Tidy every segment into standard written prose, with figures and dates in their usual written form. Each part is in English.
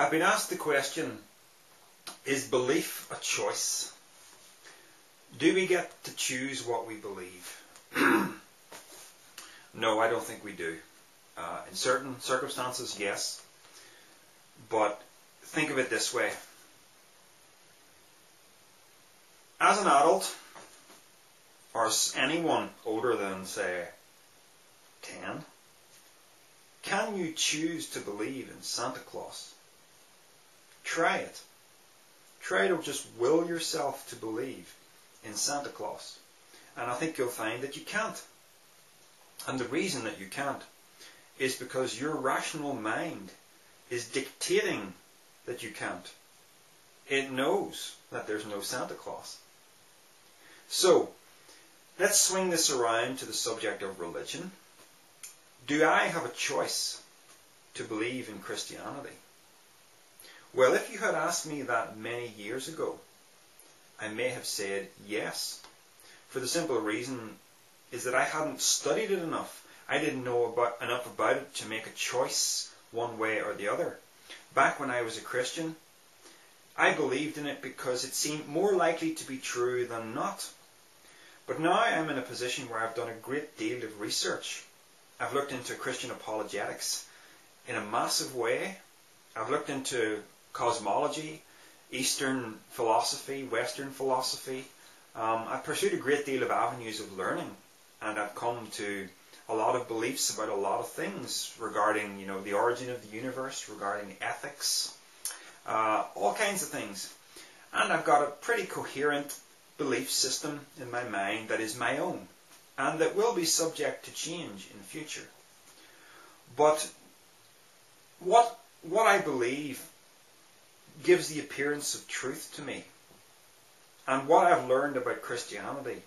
I've been asked the question, is belief a choice? Do we get to choose what we believe? No, I don't think we do. In certain circumstances, yes. But think of it this way. As an adult, or anyone older than, say, 10, can you choose to believe in Santa Claus? Try it. Try to just will yourself to believe in Santa Claus. And I think you'll find that you can't. And the reason that you can't is because your rational mind is dictating that you can't. It knows that there's no Santa Claus. So, let's swing this around to the subject of religion. Do I have a choice to believe in Christianity? Well, if you had asked me that many years ago, I may have said yes. For the simple reason is that I hadn't studied it enough. I didn't know enough about it to make a choice one way or the other. Back when I was a Christian, I believed in it because it seemed more likely to be true than not. But now I'm in a position where I've done a great deal of research. I've looked into Christian apologetics in a massive way. I've looked into cosmology, Eastern philosophy, Western philosophy. I've pursued a great deal of avenues of learning, and I've come to a lot of beliefs about a lot of things regarding, the origin of the universe, regarding ethics, all kinds of things. And I've got a pretty coherent belief system in my mind that is my own, and that will be subject to change in the future. But what I believe gives the appearance of truth to me. And what I've learned about Christianity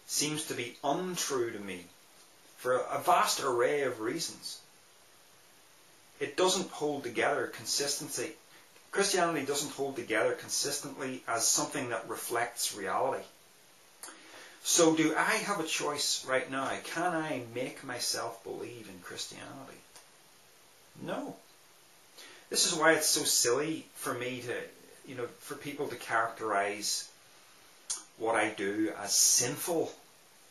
seems to be untrue to me for a vast array of reasons. It doesn't hold together consistency. Christianity doesn't hold together consistently as something that reflects reality. So do I have a choice right now? Can I make myself believe in Christianity? No. This is why it's so silly for me to, for people to characterize what I do as sinful,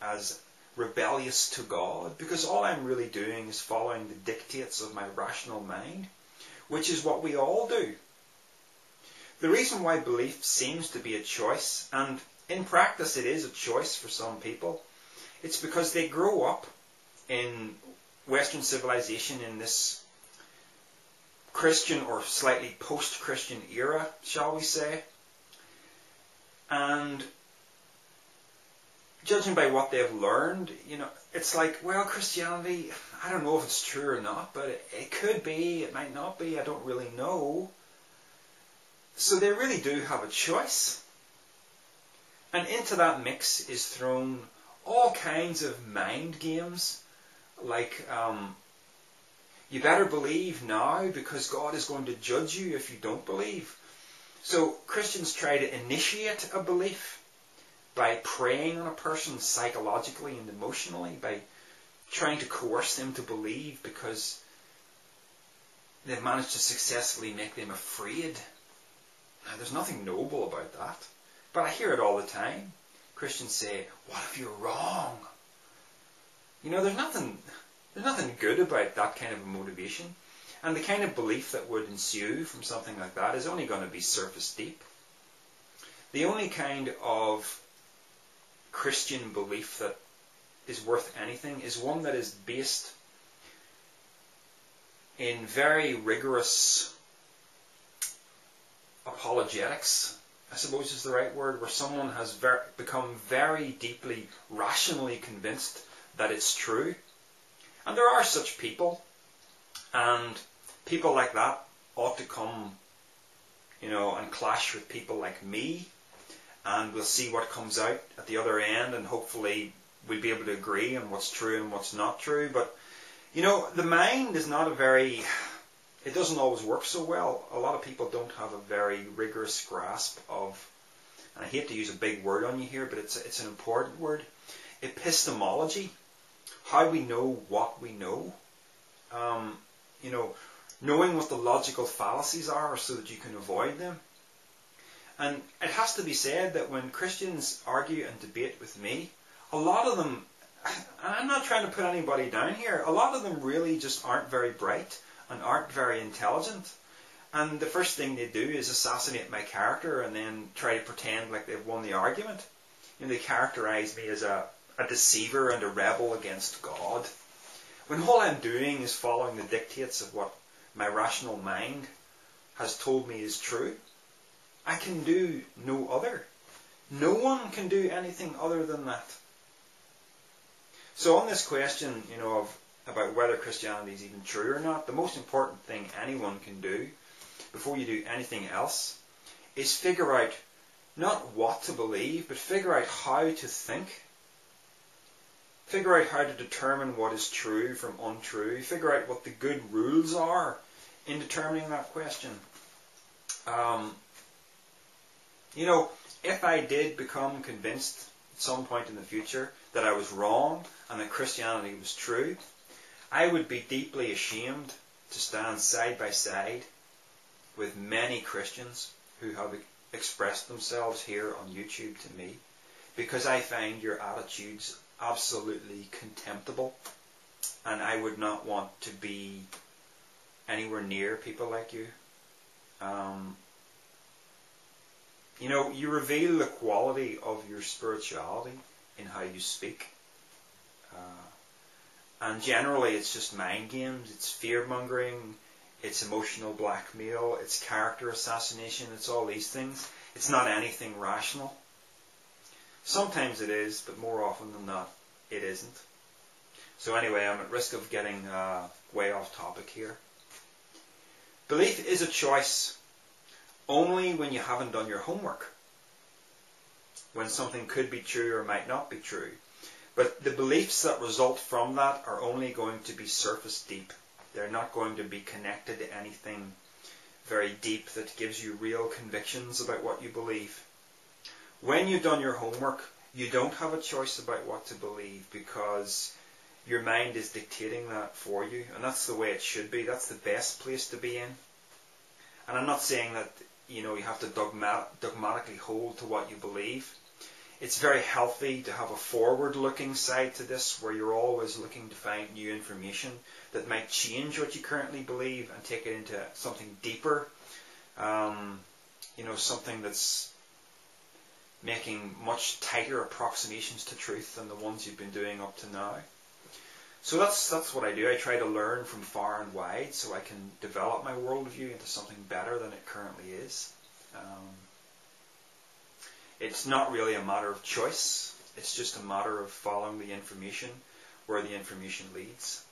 as rebellious to God, because all I'm really doing is following the dictates of my rational mind, which is what we all do. The reason why belief seems to be a choice, and in practice it is a choice for some people, it's because they grow up in Western civilization in this Christian or slightly post-Christian era, shall we say. And judging by what they've learned, it's like, well, Christianity, I don't know if it's true or not, but it could be, it might not be, I don't really know. So they really do have a choice. And into that mix is thrown all kinds of mind games, like, you better believe now because God is going to judge you if you don't believe. So Christians try to initiate a belief by preying on a person psychologically and emotionally, by trying to coerce them to believe because they've managed to successfully make them afraid. Now, there's nothing noble about that, but I hear it all the time. Christians say, what if you're wrong? There's nothing good about that kind of a motivation. And the kind of belief that would ensue from something like that is only going to be surface deep. The only kind of Christian belief that is worth anything is one that is based in very rigorous apologetics, I suppose is the right word, where someone has become very deeply rationally convinced that it's true. And there are such people, and people like that ought to come, and clash with people like me, and we'll see what comes out at the other end, and hopefully we'll be able to agree on what's true and what's not true. But, the mind is not it doesn't always work so well. A lot of people don't have a very rigorous grasp of, and I hate to use a big word on you here, but it's an important word, epistemology. How we know what we know. knowing what the logical fallacies are so that you can avoid them. And it has to be said that when Christians argue and debate with me, a lot of them, and I'm not trying to put anybody down here, a lot of them really just aren't very bright and aren't very intelligent. And the first thing they do is assassinate my character and then try to pretend like they've won the argument. You know, they characterize me as a deceiver and a rebel against God, when all I'm doing is following the dictates of what my rational mind has told me is true. I can do no other. No one can do anything other than that. So on this question, about whether Christianity is even true or not, the most important thing anyone can do before you do anything else is figure out not what to believe, but figure out how to think. Figure out how to determine what is true from untrue. Figure out what the good rules are in determining that question. If I did become convinced at some point in the future that I was wrong and that Christianity was true, I would be deeply ashamed to stand side by side with many Christians who have expressed themselves here on YouTube to me, because I find your attitudes absolutely contemptible, and I would not want to be anywhere near people like you. You reveal the quality of your spirituality in how you speak. And generally it's just mind games, it's fear-mongering, it's emotional blackmail, it's character assassination, it's all these things. It's not anything rational. Sometimes it is, but more often than not, it isn't. So anyway, I'm at risk of getting way off topic here. Belief is a choice only when you haven't done your homework, when something could be true or might not be true. But the beliefs that result from that are only going to be surface deep. They're not going to be connected to anything very deep that gives you real convictions about what you believe. When you've done your homework, you don't have a choice about what to believe, because your mind is dictating that for you, and that's the way it should be. That's the best place to be in. And I'm not saying that you have to dogmatically hold to what you believe. It's very healthy to have a forward-looking side to this, where you're always looking to find new information that might change what you currently believe and take it into something deeper. Something that's making much tighter approximations to truth than the ones you've been doing up to now. So that's what I do. I try to learn from far and wide so I can develop my worldview into something better than it currently is. It's not really a matter of choice. It's just a matter of following the information where the information leads.